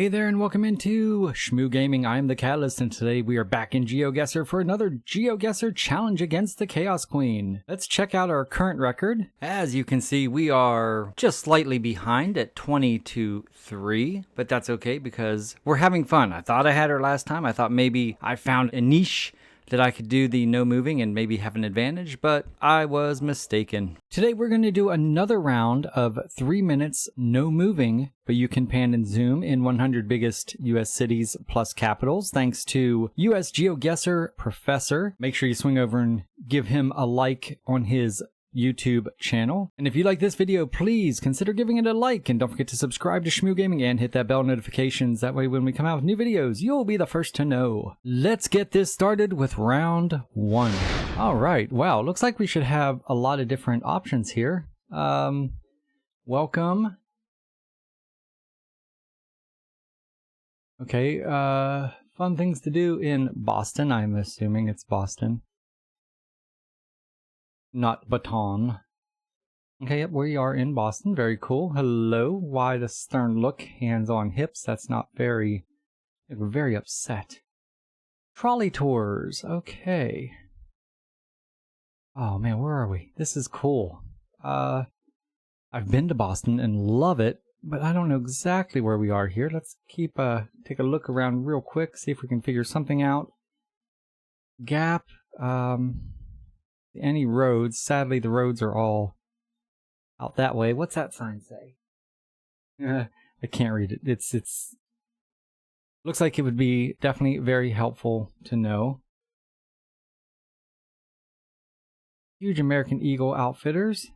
Hey there and welcome into Shmoo Gaming. I am the Catalyst and today we are back in Geoguesser for another Geoguesser challenge against the Chaos Queen. Let's check out our current record. As you can see, we are just slightly behind at 20-3, but that's okay because we're having fun. I thought I had her last time. I thought maybe I found a niche that I could do the no moving and maybe have an advantage, but I was mistaken. Today we're going to do another round of 3 minutes no moving, but you can pan and zoom in 100 biggest US cities plus capitals thanks to US Geoguesser Professor. Make sure you swing over and give him a like on his YouTube channel. And if you like this video, please consider giving it a like and don't forget to subscribe to Shmoo Gaming and hit that bell notifications. That way when we come out with new videos, you'll be the first to know. Let's get this started with round 1. All right. Wow. Looks like we should have a lot of different options here. Welcome. Okay. Fun things to do in Boston. I'm assuming it's Boston. Not Baton. Okay, yep, we are in Boston. Very cool. Hello. Why the stern look? Hands on hips. That's not very... We're very upset. Trolley tours. Okay. Oh, man, where are we? This is cool. I've been to Boston and love it, but I don't know exactly where we are here. Let's take a look around real quick, see if we can figure something out. Gap. Any roads. Sadly, the roads are all out that way. What's that sign say? I can't read it. It's looks like it would be definitely very helpful to know. Huge American Eagle Outfitters.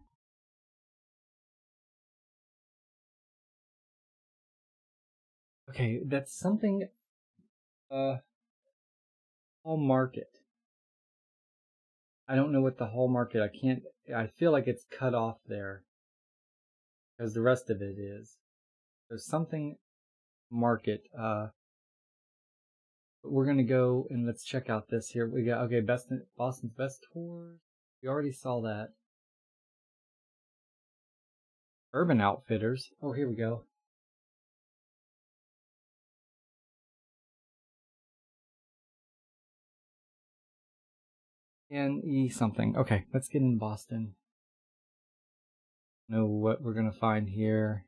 Okay, that's something. Hall Market. I don't know what the whole market, I feel like it's cut off there. Because the rest of it is. There's something market. We're going to go and let's check out this here. We got, okay, Boston's Best Tours. We already saw that. Urban Outfitters. Oh, here we go. N-E something. Okay, let's get in Boston. Know what we're going to find here.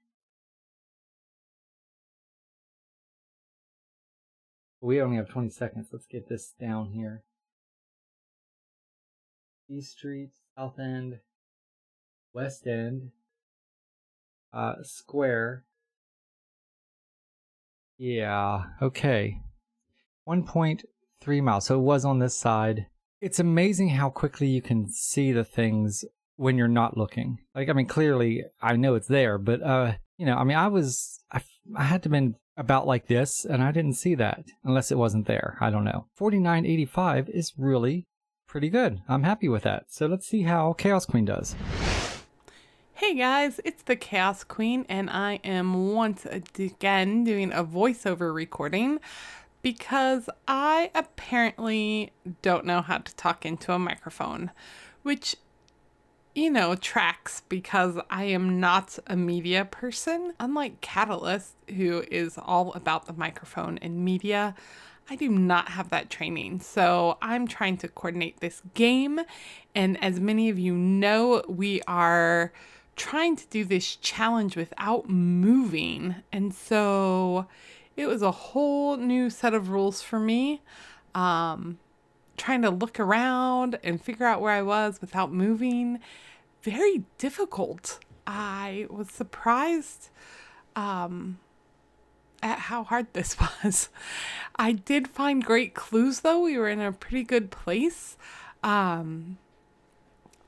We only have 20 seconds. Let's get this down here. East Street, South End, West End, Square. Yeah, okay. 1.3 miles. So it was on this side. It's amazing how quickly you can see the things when you're not looking. Like, I mean, clearly I know it's there, but, you know, I mean, I had to been about like this and I didn't see that unless it wasn't there. I don't know. 49.85 is really pretty good. I'm happy with that. So let's see how Chaos Queen does. Hey guys, it's the Chaos Queen and I am once again doing a voiceover recording because I apparently don't know how to talk into a microphone, which, you know, tracks because I am not a media person. Unlike Catalyst, who is all about the microphone and media, I do not have that training. So I'm trying to coordinate this game. And as many of you know, we are trying to do this challenge without moving. And so it was a whole new set of rules for me. Trying to look around and figure out where I was without moving. Very difficult. I was surprised at how hard this was. I did find great clues though. We were in a pretty good place.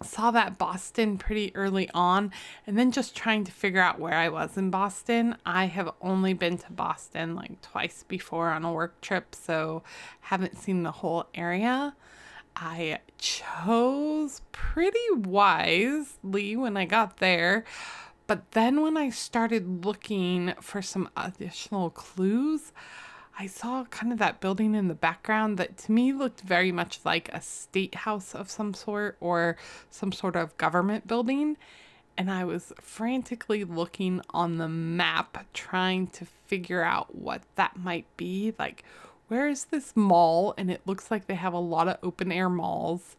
Saw that Boston pretty early on, and then just trying to figure out where I was in Boston. I have only been to Boston like twice before on a work trip, so haven't seen the whole area. I chose pretty wisely when I got there, but then when I started looking for some additional clues, I saw kind of that building in the background that to me looked very much like a state house of some sort or some sort of government building. and I was frantically looking on the map trying to figure out what that might be. Like, where is this mall? And it looks like they have a lot of open air malls.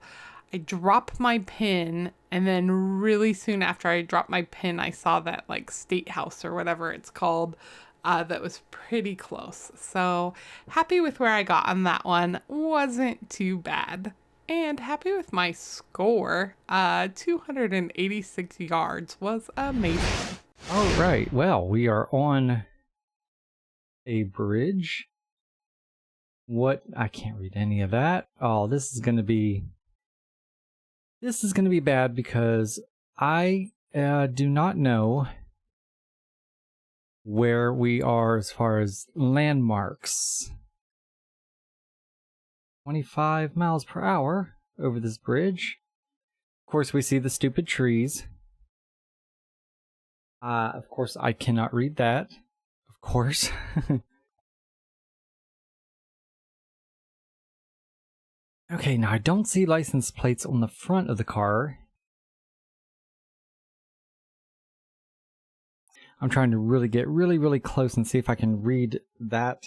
I dropped my pin, and then really soon after I dropped my pin, I saw that like State House or whatever it's called. That was pretty close. So happy with where I got on that one. Wasn't too bad. And happy with my score. 286 yards was amazing. All right. Well, we are on a bridge. What? I can't read any of that. Oh, this is going to be bad because I do not know where we are as far as landmarks. 25 miles per hour over this bridge. Of course, we see the stupid trees. Of course, I cannot read that. Of course. Okay, now I don't see license plates on the front of the car. I'm trying to really get really close and see if I can read those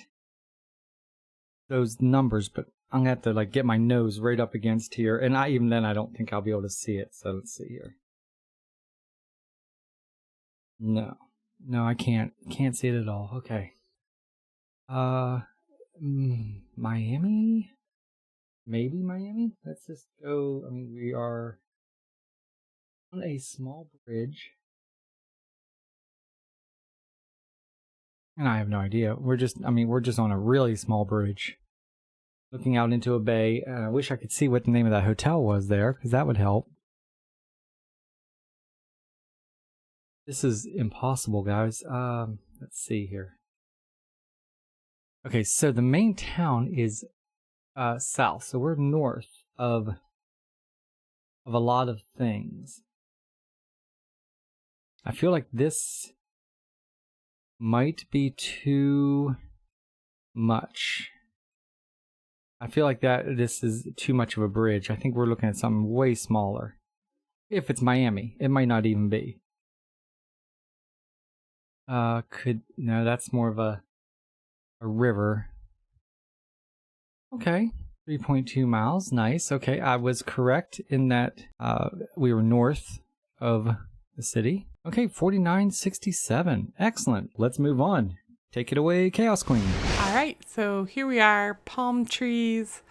numbers, but I'm gonna have to like get my nose right up against here, and even then I don't think I'll be able to see it. So let's see here. No, I can't see it at all. Okay. Miami? Maybe Miami? Let's just go. I mean, we are on a small bridge. And I have no idea. We're just on a really small bridge. Looking out into a bay. I wish I could see what the name of that hotel was there, because that would help. This is impossible, guys. Let's see here. Okay, so the main town is south, so we're north of a lot of things. I feel like this might be too much. I feel like this is too much of a bridge. I think we're looking at something way smaller. If it's Miami, it might not even be. No, that's more of a river. Okay, 3.2 miles, nice. Okay, I was correct in that we were north of the city. Okay, 49.67, excellent. Let's move on. Take it away, Chaos Queen. All right, so here we are, palm trees,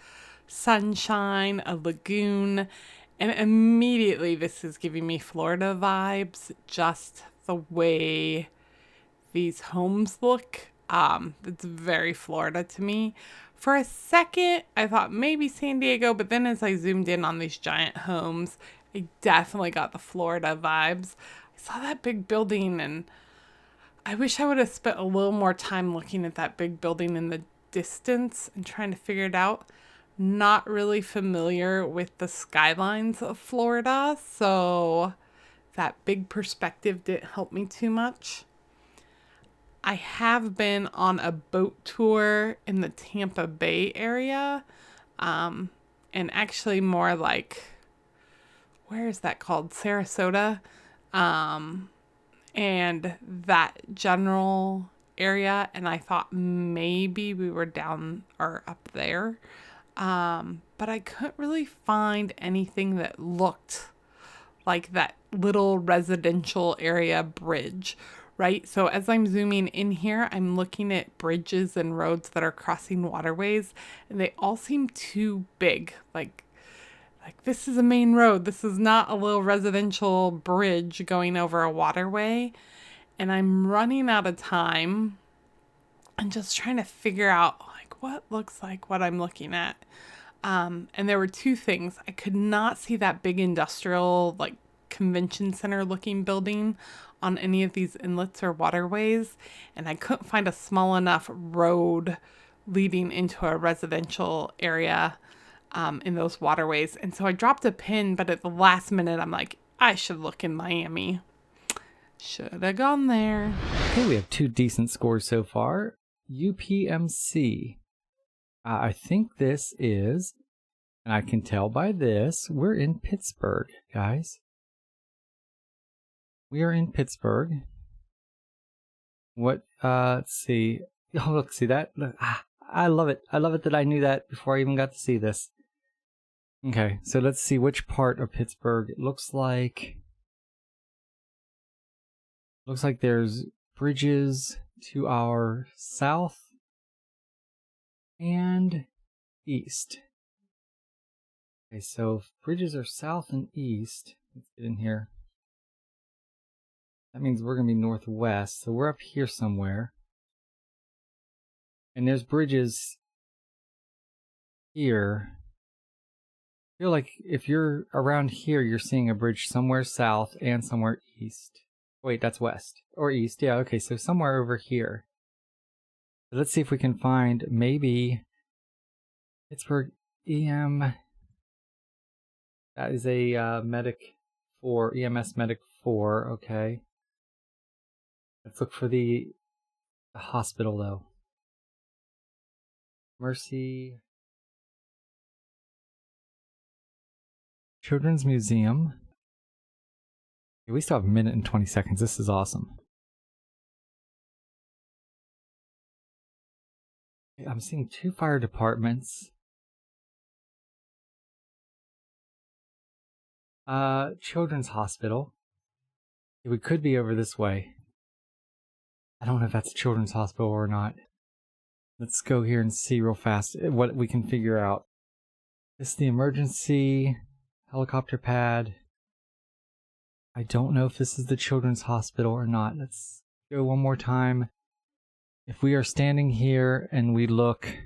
sunshine, a lagoon, and immediately this is giving me Florida vibes, just the way these homes look. It's very Florida to me. For a second, I thought maybe San Diego, but then as I zoomed in on these giant homes, I definitely got the Florida vibes. I saw that big building, and I wish I would have spent a little more time looking at that big building in the distance and trying to figure it out. Not really familiar with the skylines of Florida, so that big perspective didn't help me too much. I have been on a boat tour in the Tampa Bay area, and actually more like, where is that called? Sarasota, and that general area, and I thought maybe we were down or up there, but I couldn't really find anything that looked like that little residential area bridge. Right? So as I'm zooming in here, I'm looking at bridges and roads that are crossing waterways, and they all seem too big. Like this is a main road. This is not a little residential bridge going over a waterway. And I'm running out of time and just trying to figure out like what looks like what I'm looking at. And there were two things. I could not see that big industrial, like convention center looking building on any of these inlets or waterways, and I couldn't find a small enough road leading into a residential area in those waterways. And so I dropped a pin, but at the last minute I'm like, I should look in Miami. Should have gone there. Okay, we have two decent scores so far. UPMC. I think this is, and I can tell by this, we're in Pittsburgh, guys. We are in Pittsburgh. What, let's see. Oh, look, see that? Look, I love it. I love it that I knew that before I even got to see this. Okay, so let's see which part of Pittsburgh. It looks like there's bridges to our south and east. Okay, so if bridges are south and east, let's get in here. That means we're going to be northwest, so we're up here somewhere. And there's bridges here. I feel like if you're around here, you're seeing a bridge somewhere south and somewhere east. Wait, that's west. Or east, yeah, okay, so somewhere over here. So let's see if we can find maybe Pittsburgh EM. That is a medic 4, EMS medic 4, okay. Let's look for the hospital though. Mercy Children's Museum. We still have a minute and 20 seconds. This is awesome. I'm seeing 2 fire departments. Children's Hospital. We could be over this way. I don't know if that's a children's hospital or not. Let's go here and see real fast what we can figure out. This is the emergency helicopter pad. I don't know if this is the children's hospital or not. Let's go one more time. If we are standing here and we look,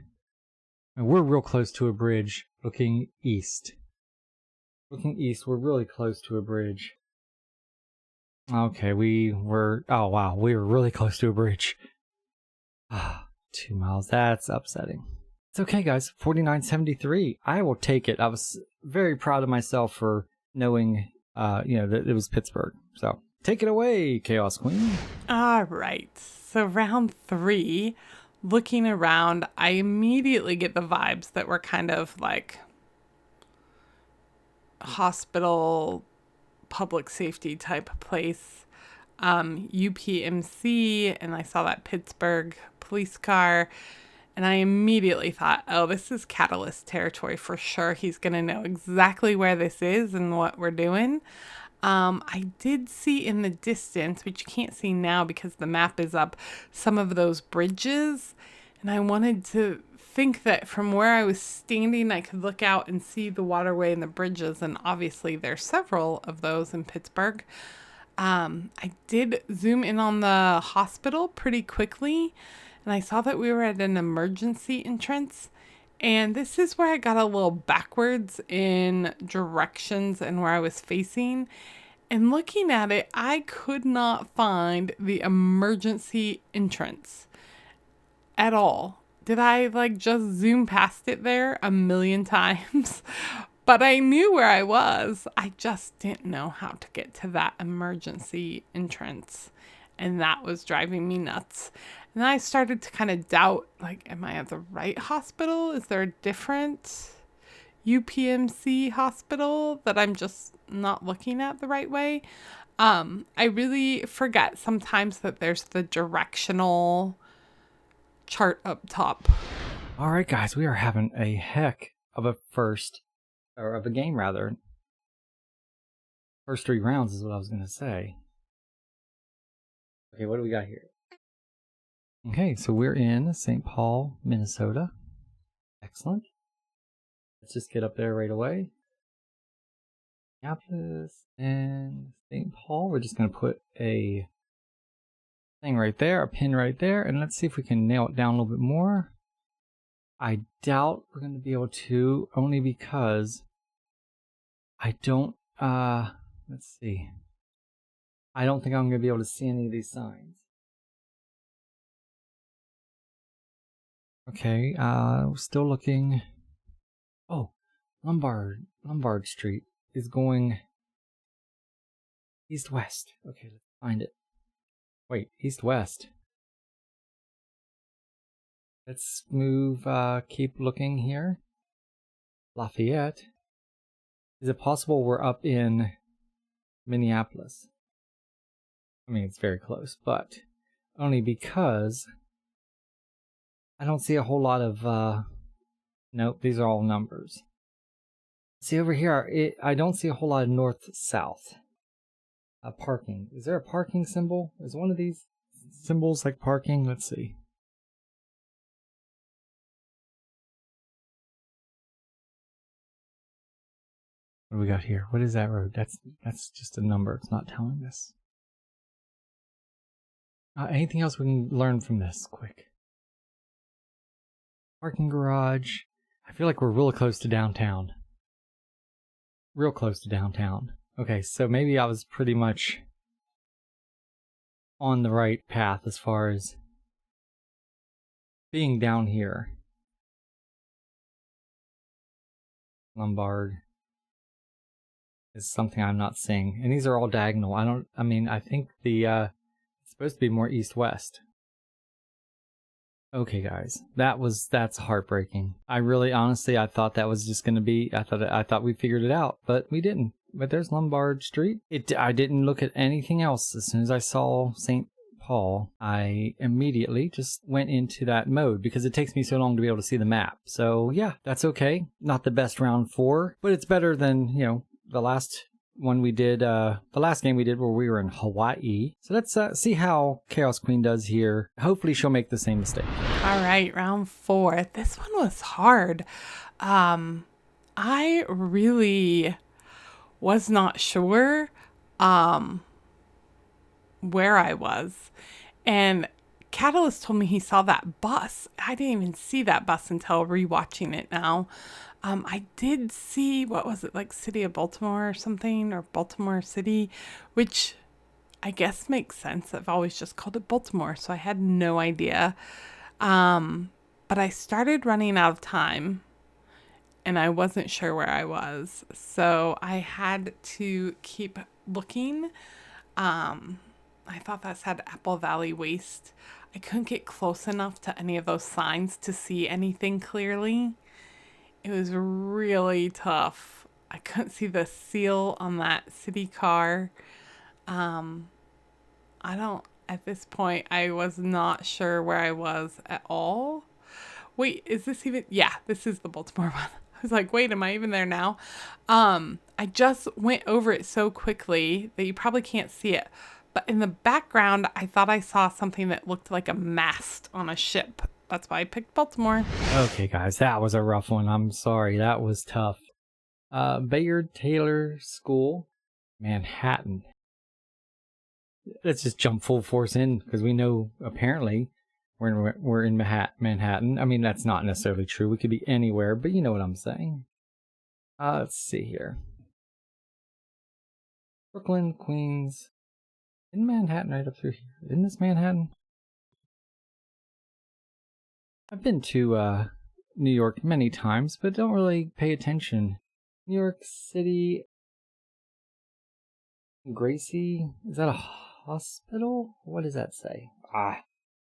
and we're real close to a bridge looking east. Looking east, we're really close to a bridge. Okay, oh wow, we were really close to a bridge. 2 miles, that's upsetting. It's okay guys, 49.73, I will take it. I was very proud of myself for knowing, that it was Pittsburgh. So, take it away, Chaos Queen. All right, so round 3, looking around, I immediately get the vibes that we're kind of like hospital, public safety type place. UPMC, and I saw that Pittsburgh police car, and I immediately thought, oh, this is Catalyst territory for sure. He's going to know exactly where this is and what we're doing. I did see in the distance, which you can't see now because the map is up, some of those bridges, and I wanted to think that from where I was standing, I could look out and see the waterway and the bridges, and obviously there's several of those in Pittsburgh. I did zoom in on the hospital pretty quickly, and I saw that we were at an emergency entrance, and this is where I got a little backwards in directions and where I was facing. And looking at it, I could not find the emergency entrance at all. Did I just zoom past it there a million times? But I knew where I was. I just didn't know how to get to that emergency entrance. And that was driving me nuts. And then I started to kind of doubt, am I at the right hospital? Is there a different UPMC hospital that I'm just not looking at the right way? I really forget sometimes that there's the directional chart up top. All right, guys, we are having a heck of a game rather. First 3 rounds is what I was going to say. Okay, what do we got here? Okay, so we're in St. Paul, Minnesota. Excellent. Let's just get up there right away. Minneapolis and St. Paul. We're just going to put a thing right there, a pin right there, and let's see if we can nail it down a little bit more. I doubt we're going to be able to, only because I don't, let's see. I don't think I'm going to be able to see any of these signs. Okay, we're still looking. Oh, Lombard Street is going east-west. Okay, let's find it. Wait, east-west. Let's move, keep looking here. Lafayette. Is it possible we're up in Minneapolis? I mean, it's very close, but only because I don't see a whole lot of, nope, these are all numbers. See over here, I don't see a whole lot of north-south. Parking. Is there a parking symbol? Is one of these symbols like parking? Let's see. What do we got here? What is that road? That's just a number. It's not telling us. Anything else we can learn from this? Quick. Parking garage. I feel like we're real close to downtown. Real close to downtown. Okay, so maybe I was pretty much on the right path as far as being down here. Lombard is something I'm not seeing. And these are all diagonal. I think it's supposed to be more east-west. Okay, guys, that's heartbreaking. I thought that was just gonna be. I thought we figured it out, but we didn't. But there's Lombard Street. I didn't look at anything else. As soon as I saw St. Paul, I immediately just went into that mode because it takes me so long to be able to see the map. So yeah, that's okay. Not the best round 4, but it's better than the last one we did, the last game we did where we were in Hawaii. So let's see how Chaos Queen does here. Hopefully she'll make the same mistake. All right, round 4. This one was hard. I really was not sure where I was. And Catalyst told me he saw that bus. I didn't even see that bus until rewatching it now. I did see, what was it, like City of Baltimore or something, or Baltimore City, which I guess makes sense. I've always just called it Baltimore, so I had no idea. But I started running out of time, and I wasn't sure where I was, so I had to keep looking. I thought that said Apple Valley Waste. I couldn't get close enough to any of those signs to see anything clearly. It was really tough. I couldn't see the seal on that city car. At this point, I was not sure where I was at all. Wait, is this even? Yeah, this is the Baltimore one. I was like, wait, am I even there now? I just went over it so quickly that you probably can't see it. But in the background, I thought I saw something that looked like a mast on a ship. That's why I picked Baltimore. Okay, guys, that was a rough one. I'm sorry. That was tough. Bayard Taylor School, Manhattan. Let's just jump full force in because we know apparently we're in Manhattan. I mean, that's not necessarily true. We could be anywhere, but you know what I'm saying. Let's see here. Brooklyn, Queens. In Manhattan right up through here. Isn't this Manhattan? I've been to New York many times, but don't really pay attention. New York City. Gracie? Is that a hospital? What does that say?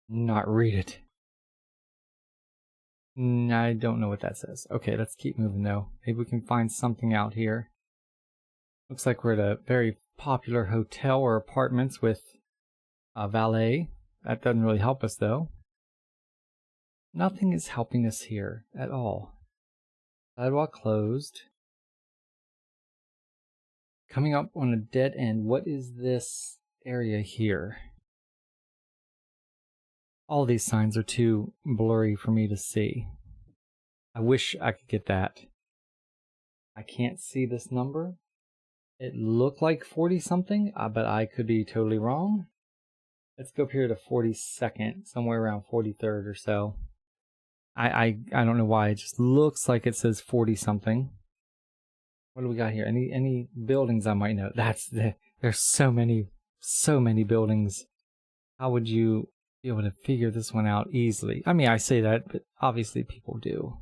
Not read it. I don't know what that says. Okay, let's keep moving though. Maybe we can find something out here. Looks like we're at a very popular hotel or apartments with a valet. That doesn't really help us though. Nothing is helping us here at all. Sidewalk closed. Coming up on a dead end. What is this area here? All these signs are too blurry for me to see. I wish I could get that. I can't see this number. It looked like 40 something, but I could be totally wrong. Let's go up here to 42nd, somewhere around 43rd or so. I don't know why, it just looks like it says 40 something. What do we got here? Any buildings I might know? There's so many buildings. How would you be able to figure this one out easily? I mean, I say that, but obviously people do.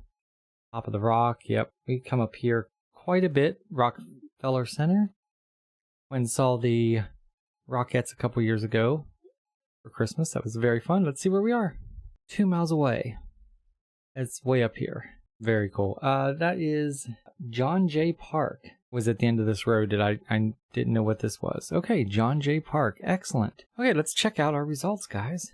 Top of the Rock, yep. We come up here quite a bit. Rockefeller Center. Went and saw the Rockettes a couple years ago for Christmas. That was very fun. Let's see where we are. 2 miles away. It's way up here. Very cool. That is John Jay Park, was at the end of this road that I didn't know what this was. Okay, John J. Park. Excellent. Okay, let's check out our results, guys.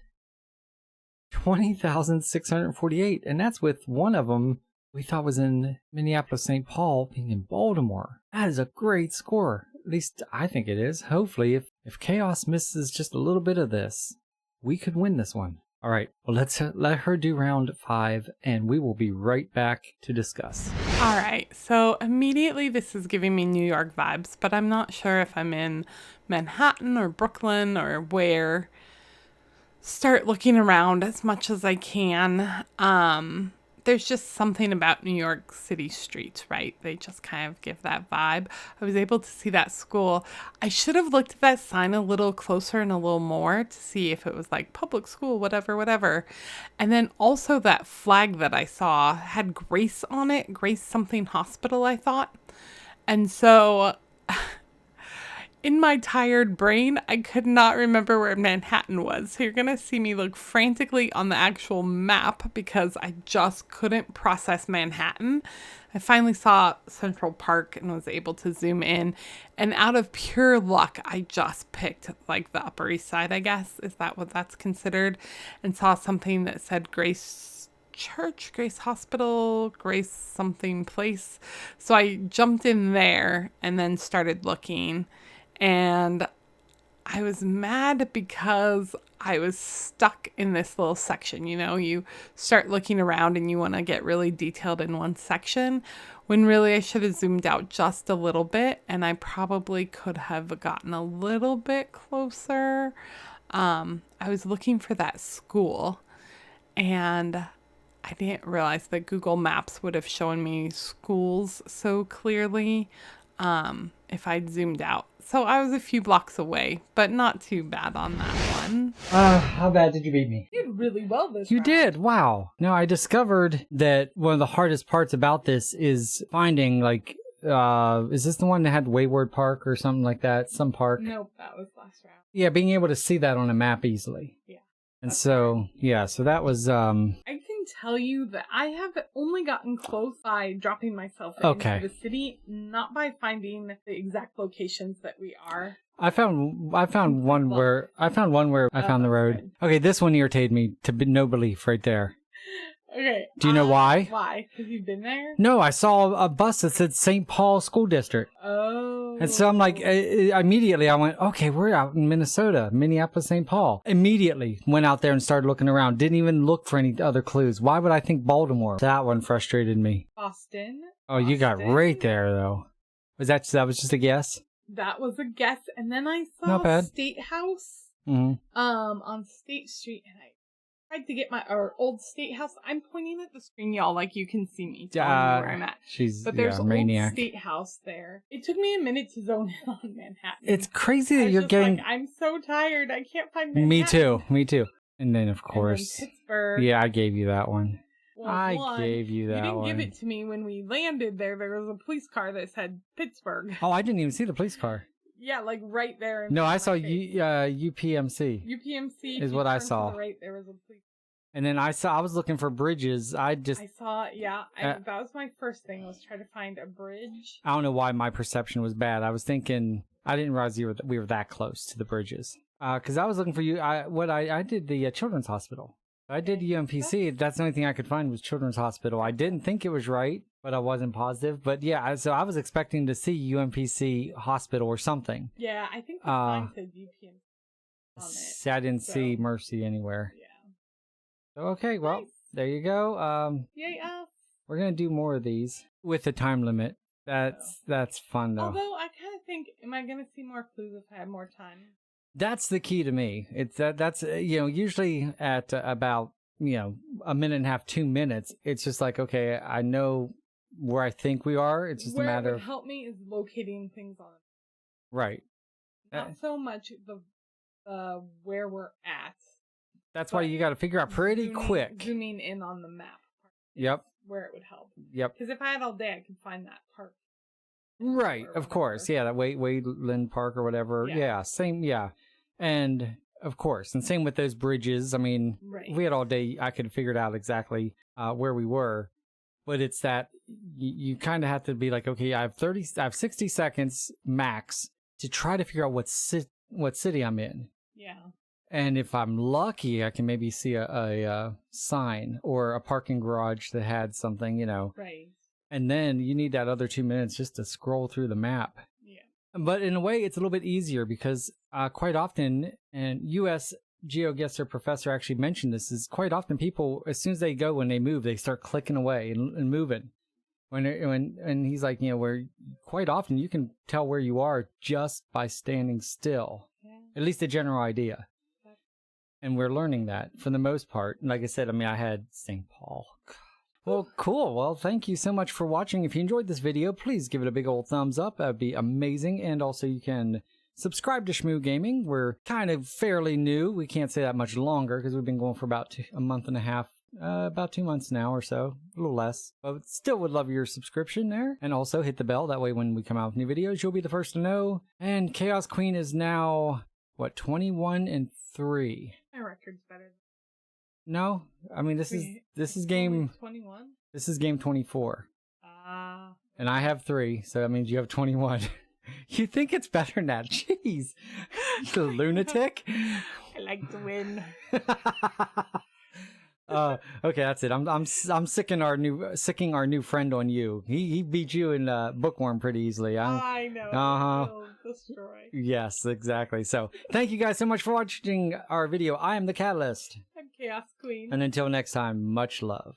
20,648, and that's with one of them we thought was in Minneapolis, St. Paul, being in Baltimore. That is a great score. At least I think it is. Hopefully, if Chaos misses just a little bit of this, we could win this one. All right, well, let's let her do round 5, and we will be right back to discuss. All right, so immediately this is giving me New York vibes, but I'm not sure if I'm in Manhattan or Brooklyn or where. Start looking around as much as I can. There's just something about New York City streets, right? They just kind of give that vibe. I was able to see that school. I should have looked at that sign a little closer and a little more to see if it was like public school, whatever. And then also that flag that I saw had Grace on it, Grace something hospital, I thought. And so in my tired brain, I could not remember where Manhattan was. So you're going to see me look frantically on the actual map because I just couldn't process Manhattan. I finally saw Central Park and was able to zoom in. And out of pure luck, I just picked like the Upper East Side, I guess. Is that what that's considered? And saw something that said Grace Church, Grace Hospital, Grace something place. So I jumped in there and then started looking. And I was mad because I was stuck in this little section. You know, you start looking around and you want to get really detailed in one section when really I should have zoomed out just a little bit, and I probably could have gotten a little bit closer. I was looking for that school, and I didn't realize that Google Maps would have shown me schools so clearly if I'd zoomed out. So I was a few blocks away, but not too bad on that one. How bad did you beat me? You did really well this You round. did. Wow. Now, I discovered that one of the hardest parts about this is finding, like, is this the one that had Wayward Park or something like that? Some park? Nope, that was last round. Yeah, being able to see that on a map easily. Yeah. And so, yeah, so that was, I can tell you that I have only gotten close by dropping myself Okay. into the city, not by finding the exact locations that we are. I found one where I found the road. Good. Okay, this one irritated me to no belief right there. Okay. Do you know why? Why? Because you've been there? No, I saw a bus that said St. Paul School District. Oh. And so I'm like, immediately I went, okay, we're out in Minnesota, Minneapolis, St. Paul. Immediately went out there and started looking around. Didn't even look for any other clues. Why would I think Baltimore? That one frustrated me. Boston. Oh, you got right there, though. That was just a guess? That was a guess. And then I saw Not bad. State House Mm-hmm. on State Street, and I tried to get our old State House. I'm pointing at the screen, y'all, like you can see me telling you where I'm at. But there's a old maniac. State House there. It took me a minute to zone in on Manhattan. It's crazy I that was you're just getting... like, I'm so tired. I can't find Manhattan. Me too. And then, of And then course... Pittsburgh. Yeah, I gave you that one. Well, I one, gave you that You didn't one. give it to me when we landed there. There was a police car that said Pittsburgh. Oh, I didn't even see the police car. Yeah, like right there. No, I front saw of my face. UPMC. UPMC is if you what I turn to saw. the right, there was a police. And then I was looking for bridges. I saw, yeah. That was my first thing, was try to find a bridge. I don't know why my perception was bad. I was thinking, I didn't realize we were that close to the bridges. Because I was looking for you. I did the Children's Hospital. I did UMPC. That's the only thing I could find was Children's Hospital. I didn't think it was right, but I wasn't positive. But yeah, so I was expecting to see UMPC Hospital or something. Yeah, I think the sign said UPMC on it. I didn't see Mercy anywhere. Yeah. Okay, well, there you go. Yay, we're gonna do more of these with the time limit. That's fun though. Although I kind of think, am I gonna see more clues if I have more time? That's the key to me. It's that's usually at about a minute and a half, 2 minutes. It's just like, okay, I know where I think we are. It's just where a matter it would of help me is locating things on it. Right. Not so much the where we're at. That's why you got to figure out pretty quick. Zooming in on the map. Yep. Where it would help. Yep. Because if I had all day, I could find that park. Right, of course. Yeah, that Wayland Park or whatever. Yeah, same, yeah. And, of course, and same with those bridges. I mean, if we had all day, I could have figured out exactly where we were. But it's that you kind of have to be like, okay, I have 60 seconds max to try to figure out what city I'm in. Yeah. And if I'm lucky, I can maybe see a sign or a parking garage that had something, you know. Right. And then you need that other 2 minutes just to scroll through the map. Yeah. But in a way, it's a little bit easier because quite often, and U.S. Geoguesser professor actually mentioned this, is quite often people, as soon as they go, when they move, they start clicking away and moving. And he's like, you know, where quite often you can tell where you are just by standing still. Yeah. At least a general idea. And we're learning that for the most part. Like I said, I mean, I had St. Paul. Well, cool. Well, thank you so much for watching. If you enjoyed this video, please give it a big old thumbs up. That would be amazing. And also you can subscribe to Shmoo Gaming. We're kind of fairly new. We can't say that much longer because we've been going for about a month and a half, about 2 months now or so, a little less. But still would love your subscription there. And also hit the bell. That way when we come out with new videos, you'll be the first to know. And Chaos Queen is now, what, 21-3. My record's better. No, I mean this is game 21. This is game 24. Ah. And I have 3, so that means you have 21. You think it's better than that? Jeez, you lunatic! I like to win. Okay, that's it. I'm sicking our new friend on you. He beat you in Bookworm pretty easily. I know. Uh-huh. Destroy. Yes, exactly. So thank you guys so much for watching our video. I am the Catalyst. I'm Chaos Queen. And until next time, much love.